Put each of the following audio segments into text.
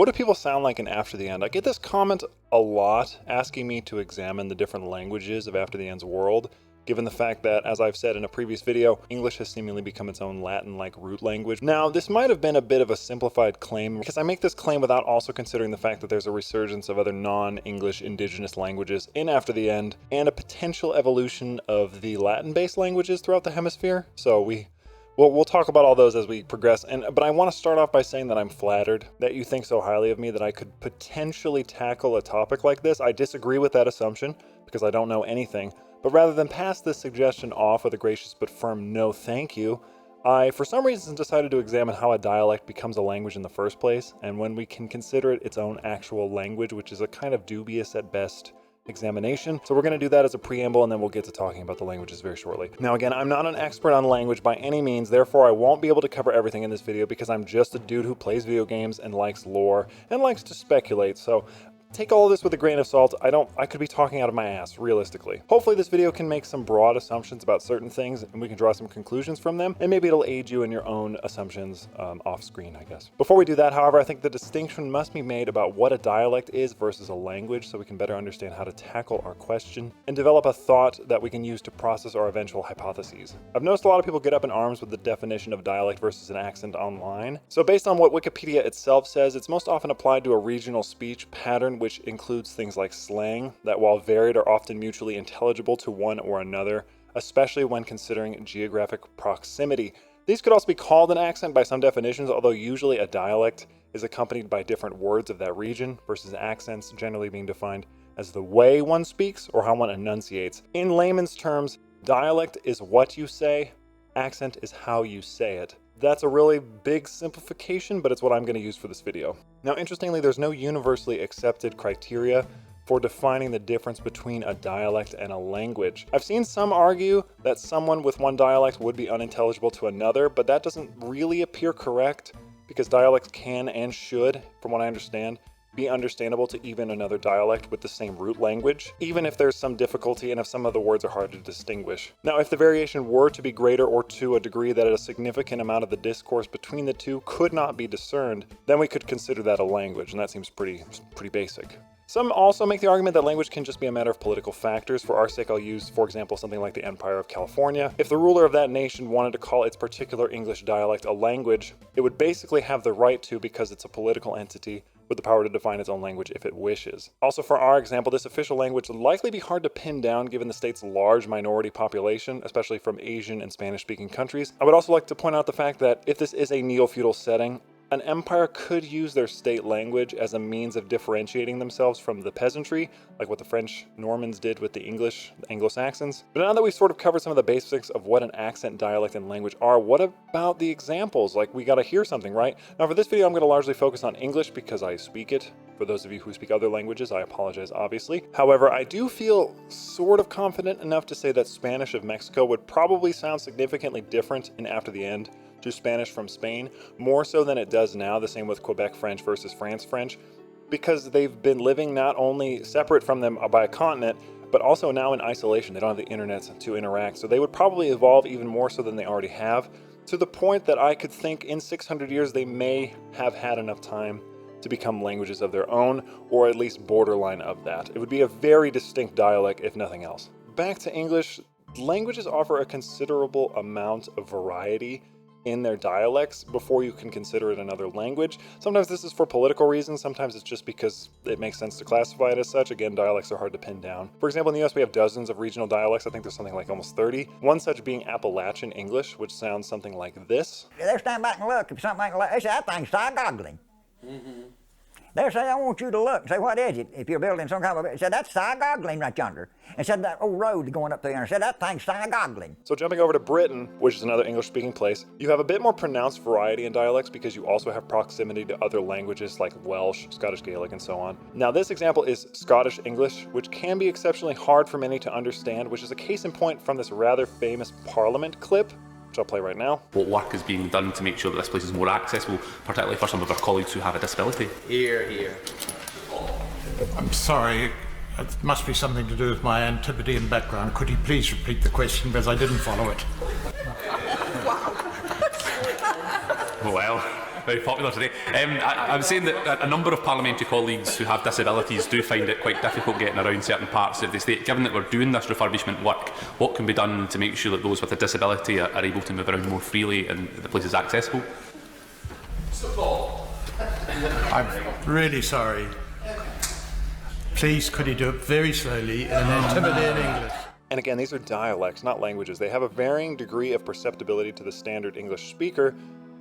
What do people sound like in After the End? I get this comment a lot asking me to examine the different languages of After the End's world, given the fact that, as I've said in a previous video, English has seemingly become its own Latin-like root language. Now, this might have been a bit of a simplified claim, because I make this claim without also considering the fact that there's a resurgence of other non-English indigenous languages in After the End, and a potential evolution of the Latin-based languages throughout the hemisphere. So we'll talk about all those as we progress, but I want to start off by saying that I'm flattered that you think so highly of me that I could potentially tackle a topic like this. I disagree with that assumption, because I don't know anything. But rather than pass this suggestion off with a gracious but firm no thank you, I for some reason decided to examine how a dialect becomes a language in the first place, and when we can consider it its own actual language, which is a kind of dubious at best examination. So we're going to do that as a preamble, and then we'll get to talking about the languages very shortly. Now again, I'm not an expert on language by any means, therefore I won't be able to cover everything in this video because I'm just a dude who plays video games and likes lore and likes to speculate. So take all of this with a grain of salt. I could be talking out of my ass, realistically. Hopefully this video can make some broad assumptions about certain things and we can draw some conclusions from them, and maybe it'll aid you in your own assumptions off screen, I guess. Before we do that, however, I think the distinction must be made about what a dialect is versus a language so we can better understand how to tackle our question and develop a thought that we can use to process our eventual hypotheses. I've noticed a lot of people get up in arms with the definition of dialect versus an accent online. So based on what Wikipedia itself says, it's most often applied to a regional speech pattern which includes things like slang that, while varied, are often mutually intelligible to one or another, especially when considering geographic proximity. These could also be called an accent by some definitions, although usually a dialect is accompanied by different words of that region, versus accents generally being defined as the way one speaks or how one enunciates. In layman's terms, dialect is what you say, accent is how you say it. That's a really big simplification, but it's what I'm going to use for this video. Now, interestingly, there's no universally accepted criteria for defining the difference between a dialect and a language. I've seen some argue that someone with one dialect would be unintelligible to another, but that doesn't really appear correct because dialects can and should, from what I understand, be understandable to even another dialect with the same root language, even if there's some difficulty and if some of the words are hard to distinguish. Now, if the variation were to be greater or to a degree that a significant amount of the discourse between the two could not be discerned, then we could consider that a language, and that seems pretty basic. Some also make the argument that language can just be a matter of political factors. For our sake, I'll use, for example, something like the Empire of California. If the ruler of that nation wanted to call its particular English dialect a language, it would basically have the right to because it's a political entity with the power to define its own language if it wishes. Also, for our example, this official language would likely be hard to pin down given the state's large minority population, especially from Asian and Spanish-speaking countries. I would also like to point out the fact that if this is a neo-feudal setting, an empire could use their state language as a means of differentiating themselves from the peasantry, like what the French Normans did with the English, the Anglo-Saxons. But now that we've sort of covered some of the basics of what an accent, dialect, and language are, what about the examples? Like, we gotta hear something, right? Now for this video, I'm gonna largely focus on English because I speak it. For those of you who speak other languages, I apologize, obviously. However, I do feel sort of confident enough to say that Spanish of Mexico would probably sound significantly different in After the End to Spanish from Spain, more so than it does now, the same with Quebec French versus France French, because they've been living not only separate from them by a continent, but also now in isolation. They don't have the internet to interact, so they would probably evolve even more so than they already have, to the point that I could think in 600 years they may have had enough time to become languages of their own, or at least borderline of that. It would be a very distinct dialect, if nothing else. Back to English, languages offer a considerable amount of variety in their dialects before you can consider it another language. Sometimes this is for political reasons, sometimes it's just because it makes sense to classify it as such. Again, dialects are hard to pin down. For example, in the US we have dozens of regional dialects. I think there's something like almost 30. One such being Appalachian English, which sounds something like this. They'll stand back and look if something like they say, that thing's side-goggling. They'll say, I want you to look. Say, what is it? If you're building some kind of, said, that's side-goggling right yonder. And said, that old road going up there, and said, that thing's side-goggling. So jumping over to Britain, which is another English-speaking place, you have a bit more pronounced variety in dialects because you also have proximity to other languages like Welsh, Scottish Gaelic, and so on. Now this example is Scottish English, which can be exceptionally hard for many to understand, which is a case in point from this rather famous Parliament clip, which I'll play right now. What work is being done to make sure that this place is more accessible, particularly for some of our colleagues who have a disability? Here. I'm sorry, it must be something to do with my Antipodean background. Could you please repeat the question, because I didn't follow it? Well, very popular today. I'm saying that a number of parliamentary colleagues who have disabilities do find it quite difficult getting around certain parts of the state. Given that we're doing this refurbishment work, what can be done to make sure that those with a disability are able to move around more freely and the place is accessible? I'm really sorry. Please, could you do it very slowly in an intimidating English? And again, these are dialects, not languages. They have a varying degree of perceptibility to the standard English speaker,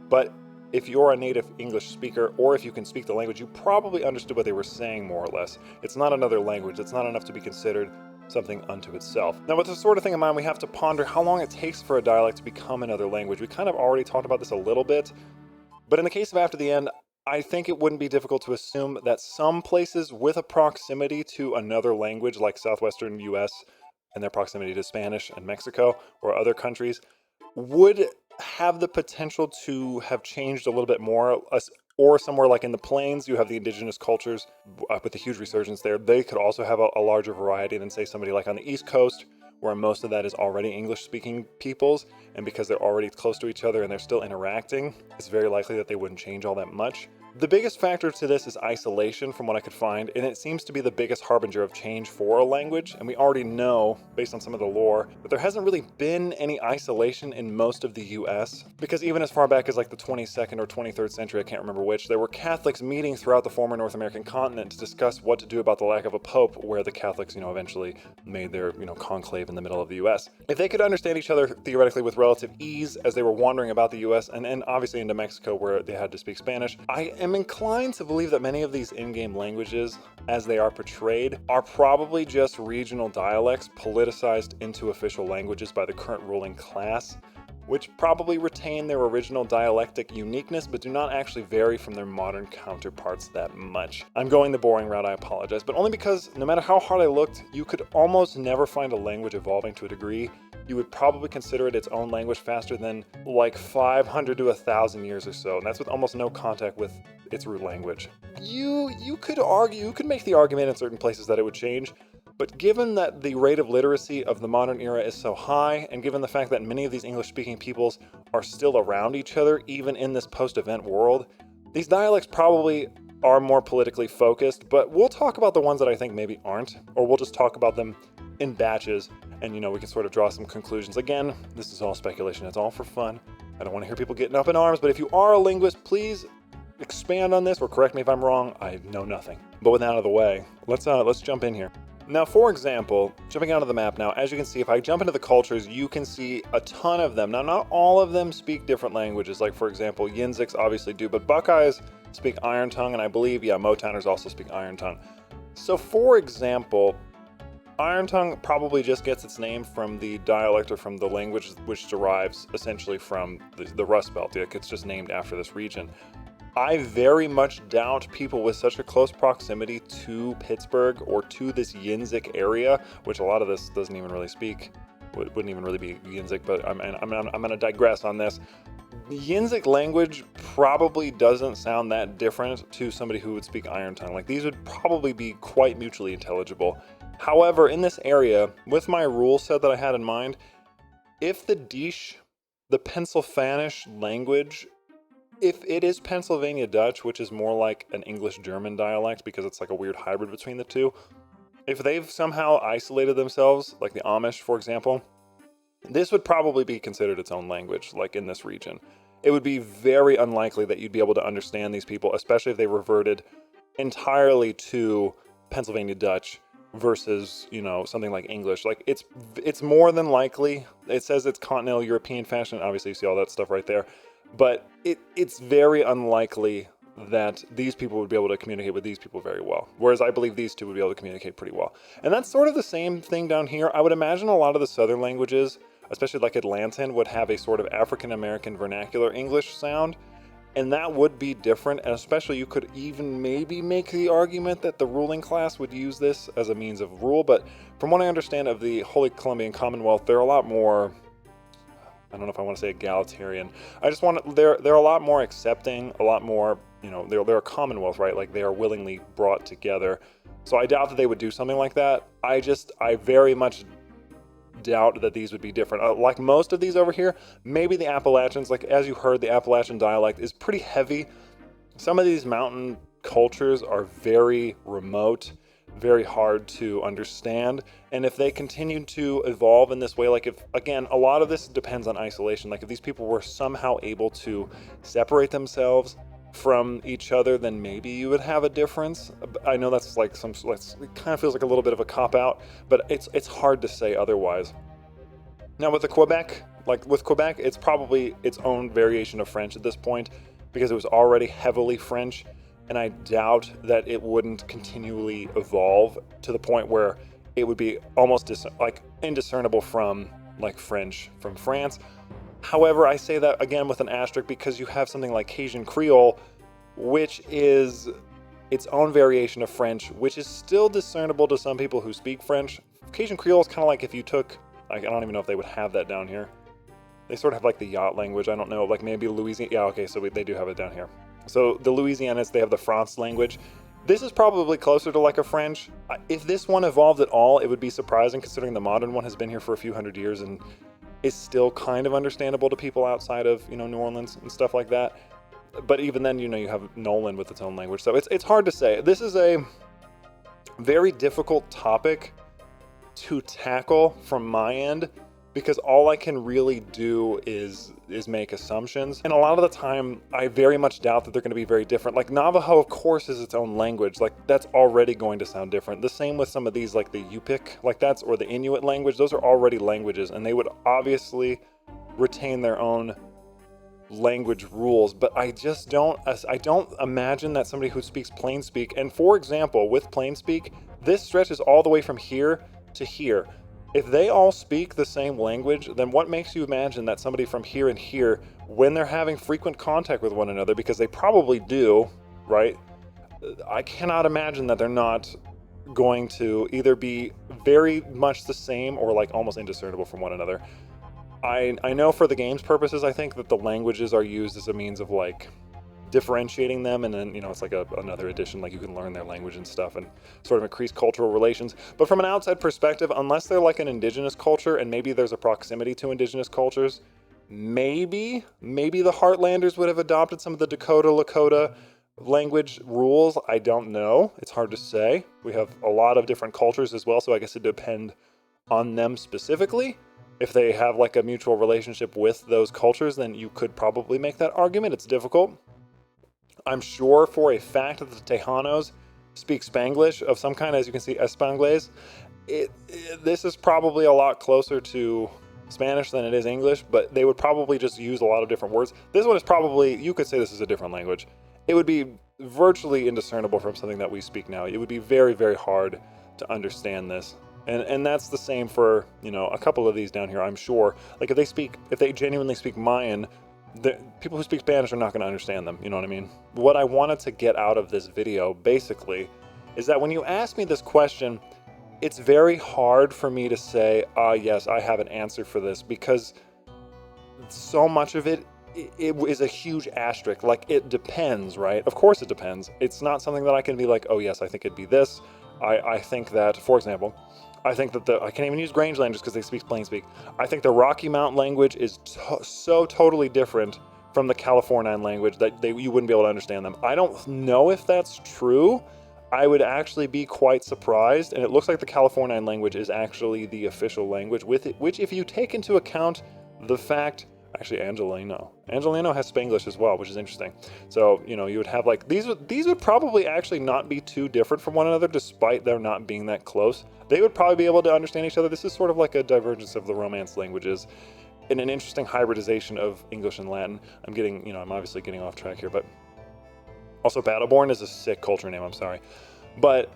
but if you're a native English speaker, or if you can speak the language, you probably understood what they were saying more or less. It's not another language. It's not enough to be considered something unto itself. Now, with this sort of thing in mind, we have to ponder how long it takes for a dialect to become another language. We kind of already talked about this a little bit, but in the case of After the End, I think it wouldn't be difficult to assume that some places with a proximity to another language, like southwestern US and their proximity to Spanish and Mexico or other countries, would have the potential to have changed a little bit more. Or somewhere like in the plains, you have the indigenous cultures with a huge resurgence there. They could also have a larger variety than, say, somebody like on the East Coast, where most of that is already English-speaking peoples, and because they're already close to each other and they're still interacting, it's very likely that they wouldn't change all that much. The biggest factor to this is isolation, from what I could find, and it seems to be the biggest harbinger of change for a language, and we already know, based on some of the lore, that there hasn't really been any isolation in most of the US, because even as far back as like the 22nd or 23rd century, I can't remember which, there were Catholics meeting throughout the former North American continent to discuss what to do about the lack of a pope, where the Catholics, eventually made their, conclave in the middle of the US. If they could understand each other theoretically with relative ease as they were wandering about the US, and obviously into Mexico where they had to speak Spanish, I am inclined to believe that many of these in-game languages, as they are portrayed, are probably just regional dialects politicized into official languages by the current ruling class, which probably retain their original dialectic uniqueness but do not actually vary from their modern counterparts that much. I'm going the boring route, I apologize, but only because no matter how hard I looked, you could almost never find a language evolving to a degree you would probably consider it its own language faster than like 500 to 1,000 years or so, and that's with almost no contact with its root language. You could make the argument in certain places that it would change, but given that the rate of literacy of the modern era is so high, and given the fact that many of these English-speaking peoples are still around each other, even in this post-event world, these dialects probably are more politically focused, but we'll talk about the ones that I think maybe aren't, or we'll just talk about them in batches, and we can sort of draw some conclusions. Again, this is all speculation, it's all for fun. I don't want to hear people getting up in arms, but if you are a linguist, please expand on this or correct me if I'm wrong. I know nothing. But with that out of the way, let's jump in here. Now, for example, jumping out of the map now, as you can see, if I jump into the cultures, you can see a ton of them. Now, not all of them speak different languages, like, for example, Yinziks obviously do, but Buckeyes speak Iron Tongue, and I believe, Motowners also speak Iron Tongue. So, for example, Iron Tongue probably just gets its name from the dialect or from the language which derives essentially from the Rust Belt. It's just named after this region. I very much doubt people with such a close proximity to Pittsburgh or to this Yinzik area, which a lot of this doesn't even really speak, wouldn't even really be Yinzik, but I'm going to digress on this. The Yinzik language probably doesn't sound that different to somebody who would speak Iron Tongue. Like, these would probably be quite mutually intelligible. However, in this area, with my rule set that I had in mind, if the Dish, the Pennsylvanish language, if it is Pennsylvania Dutch, which is more like an English-German dialect because it's like a weird hybrid between the two, if they've somehow isolated themselves, like the Amish, for example, this would probably be considered its own language, like in this region. It would be very unlikely that you'd be able to understand these people, especially if they reverted entirely to Pennsylvania Dutch versus, something like English. Like, it's more than likely, it says it's continental European fashion, obviously you see all that stuff right there, but it's very unlikely that these people would be able to communicate with these people very well. Whereas I believe these two would be able to communicate pretty well. And that's sort of the same thing down here. I would imagine a lot of the southern languages, especially like Atlantan, would have a sort of African-American vernacular English sound. And that would be different, and especially you could even maybe make the argument that the ruling class would use this as a means of rule. But from what I understand of the Holy Columbian Commonwealth, they're a lot more, I don't know if I want to say egalitarian. They're a lot more accepting, a lot more, they're a commonwealth, right? Like, they are willingly brought together. So I doubt that they would do something like that. I very much doubt that these would be different. Like most of these over here, maybe the Appalachians, like as you heard, the Appalachian dialect is pretty heavy. Some of these mountain cultures are very remote, very hard to understand. And if they continue to evolve in this way, like if, again, a lot of this depends on isolation. Like if these people were somehow able to separate themselves from each other, then maybe you would have a difference. I know that's like it kind of feels like a little bit of a cop-out, but it's hard to say otherwise. Now with Quebec, it's probably its own variation of French at this point, because it was already heavily French, and I doubt that it wouldn't continually evolve to the point where it would be almost indiscernible from like French from France. However, I say that again with an asterisk because you have something like Cajun Creole, which is its own variation of French, which is still discernible to some people who speak French. Cajun Creole is kind of like if you took, I don't even know if they would have that down here. They sort of have like the yacht language. I don't know, like maybe Louisiana. Yeah, okay, so they do have it down here. So the Louisianists, they have the France language. This is probably closer to like a French. If this one evolved at all, it would be surprising considering the modern one has been here for a few hundred years and is still kind of understandable to people outside of, New Orleans and stuff like that. But even then, you have Nolan with its own language. So it's hard to say. This is a very difficult topic to tackle from my end, because all I can really do is make assumptions. And a lot of the time, I very much doubt that they're going to be very different. Like Navajo, of course, is its own language. Like that's already going to sound different. The same with some of these, like the Yupik, or the Inuit language. Those are already languages, and they would obviously retain their own language rules. But I don't imagine that somebody who speaks plain speak, and for example, with plain speak, this stretches all the way from here to here. If they all speak the same language, then what makes you imagine that somebody from here and here, when they're having frequent contact with one another, because they probably do, right? I cannot imagine that they're not going to either be very much the same or like almost indiscernible from one another. I know for the game's purposes, I think that the languages are used as a means of like differentiating them, and then it's like another addition, like you can learn their language and stuff and sort of increase cultural relations. But from an outside perspective, unless they're like an indigenous culture, and maybe there's a proximity to indigenous cultures, maybe the Heartlanders would have adopted some of the Dakota Lakota language rules. I don't know, it's hard to say. We have a lot of different cultures as well, so I guess it depends on them specifically. If they have like a mutual relationship with those cultures, then you could probably make that argument. It's difficult. I'm sure for a fact that the Tejanos speak Spanglish of some kind, as you can see, Espangles. This is probably a lot closer to Spanish than it is English, but they would probably just use a lot of different words. This one is probably, you could say this is a different language. It would be virtually indiscernible from something that we speak now. It would be very, very hard to understand this. And that's the same for, a couple of these down here, I'm sure. Like if they genuinely speak Mayan, the people who speak Spanish are not going to understand them, you know what I mean? What I wanted to get out of this video, basically, is that when you ask me this question, it's very hard for me to say, yes, I have an answer for this, because so much of it is a huge asterisk. Like, it depends, right? Of course it depends. It's not something that I can be like, oh yes, I think it'd be this. I think that, for example, I think that I can't even use Grangelanders because they speak plain speak. I think the Rocky Mountain language is so totally different from the Californian language that you wouldn't be able to understand them. I don't know if that's true. I would actually be quite surprised, and it looks like the Californian language is actually the official language, which if you take into account the fact, actually Angelino has Spanglish as well, which is interesting. So, you would have like, these would probably actually not be too different from one another, despite there not being that close. They would probably be able to understand each other. This is sort of like a divergence of the Romance languages in an interesting hybridization of English and Latin. I'm obviously getting off track here, but also Battleborn is a sick culture name, I'm sorry. But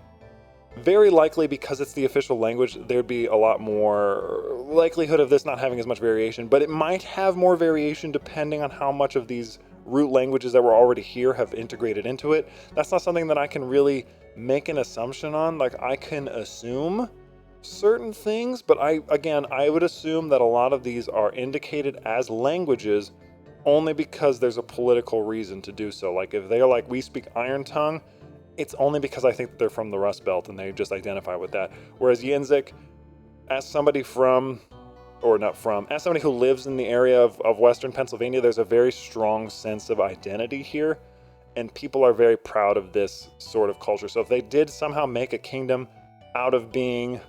very likely, because it's the official language, there'd be a lot more likelihood of this not having as much variation, but it might have more variation depending on how much of these root languages that were already here have integrated into it. That's not something that I can really make an assumption on. Like, I can assume certain things, but I would assume that a lot of these are indicated as languages only because there's a political reason to do so. Like, if they're like, we speak Iron Tongue, it's only because I think that they're from the Rust Belt and they just identify with that. Whereas Yinzik, as somebody from or not from, as somebody who lives in the area of Western Pennsylvania, there's a very strong sense of identity here, and people are very proud of this sort of culture. So if they did somehow make a kingdom out of being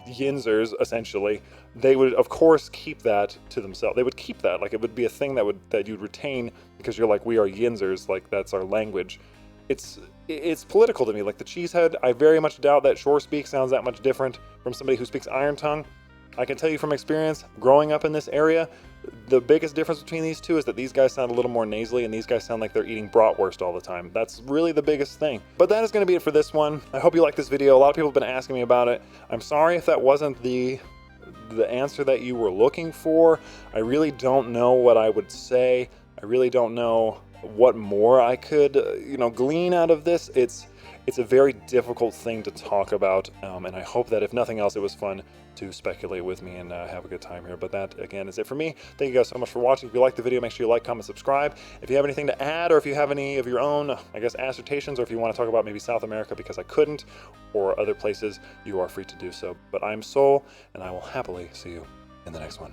Yinzers, essentially, they would of course keep that to themselves. They would keep that, like it would be a thing that you'd retain, because you're like, we are Yinzers, like that's our language. It's political to me. Like the cheesehead, I very much doubt that Shore Speak sounds that much different from somebody who speaks Iron Tongue. I can tell you from experience, growing up in this area, the biggest difference between these two is that these guys sound a little more nasally and these guys sound like they're eating bratwurst all the time. That's really the biggest thing. But that is going to be it for this one. I hope you like this video. A lot of people have been asking me about it. I'm sorry if that wasn't the answer that you were looking for. I really don't know what I would say. I really don't know what more I could, glean out of this. It's a very difficult thing to talk about, and I hope that if nothing else, it was fun to speculate with me and have a good time here. But that, again, is it for me. Thank you guys so much for watching. If you liked the video, make sure you like, comment, subscribe. If you have anything to add, or if you have any of your own, I guess, assertions, or if you want to talk about maybe South America because I couldn't, or other places, you are free to do so. But I'm Sol, and I will happily see you in the next one.